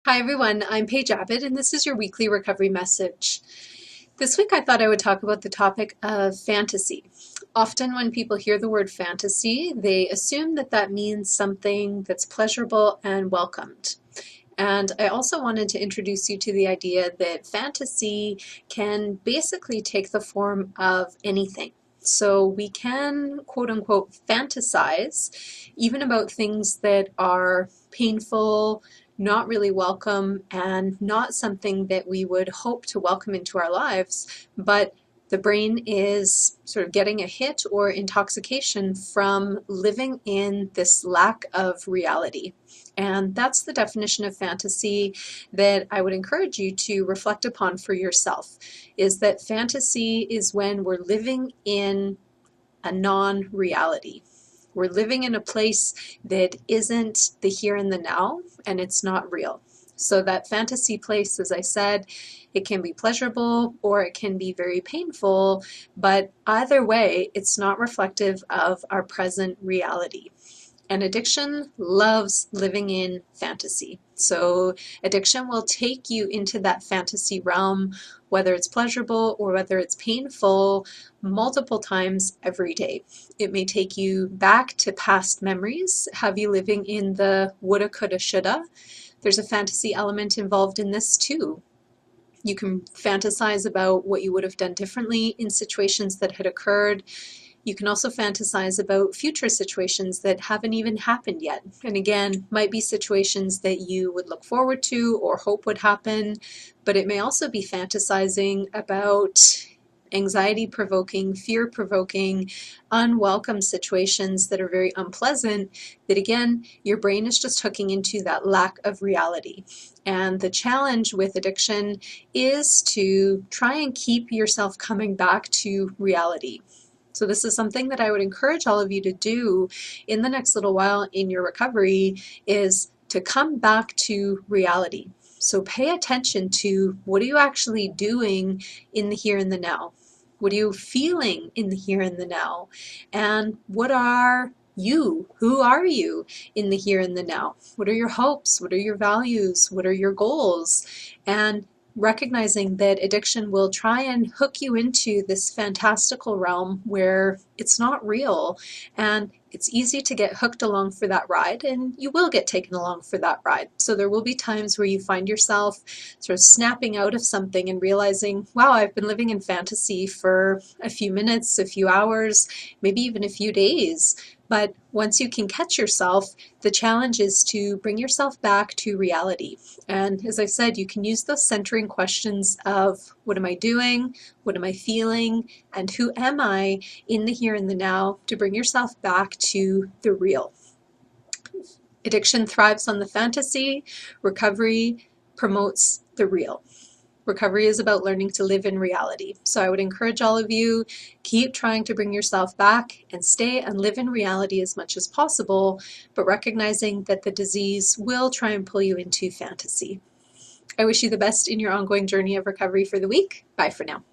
Hi everyone, I'm Paige Abbott and this is your weekly recovery message. This week I thought I would talk about the topic of fantasy. Often when people hear the word fantasy, they assume that that means something that's pleasurable and welcomed. And I also wanted to introduce you to the idea that fantasy can basically take the form of anything. So we can, quote unquote, fantasize even about things that are painful, not really welcome, and not something that we would hope to welcome into our lives, but the brain is sort of getting a hit or intoxication from living in this lack of reality. And that's the definition of fantasy that I would encourage you to reflect upon for yourself, is that fantasy is when we're living in a non-reality. We're living in a place that isn't the here and the now, and it's not real. So that fantasy place, as I said, it can be pleasurable or it can be very painful, but either way, it's not reflective of our present reality. And addiction loves living in fantasy. So addiction will take you into that fantasy realm, whether it's pleasurable or whether it's painful, multiple times every day. It may take you back to past memories, have you living in the woulda, coulda, shoulda. There's a fantasy element involved in this too. You can fantasize about what you would have done differently in situations that had occurred. You can also fantasize about future situations that haven't even happened yet. And again, might be situations that you would look forward to or hope would happen, but it may also be fantasizing about anxiety-provoking, fear-provoking, unwelcome situations that are very unpleasant that, again, your brain is just hooking into that lack of reality. And the challenge with addiction is to try and keep yourself coming back to reality. So this is something that I would encourage all of you to do in the next little while in your recovery, is to come back to reality. So pay attention to, what are you actually doing in the here and the now? What are you feeling in the here and the now? And what are you? Who are you in the here and the now? What are your hopes? What are your values? What are your goals? And recognizing that addiction will try and hook you into this fantastical realm where it's not real, and it's easy to get hooked along for that ride, and you will get taken along for that ride. So there will be times where you find yourself sort of snapping out of something and realizing, wow, I've been living in fantasy for a few minutes, a few hours, maybe even a few days. But once you can catch yourself, the challenge is to bring yourself back to reality. And as I said, you can use those centering questions of, what am I doing? What am I feeling? And who am I in the here and the now, to bring yourself back to the real. Addiction thrives on the fantasy. Recovery promotes the real. Recovery is about learning to live in reality. So I would encourage all of you, keep trying to bring yourself back and stay and live in reality as much as possible, but recognizing that the disease will try and pull you into fantasy. I wish you the best in your ongoing journey of recovery for the week. Bye for now.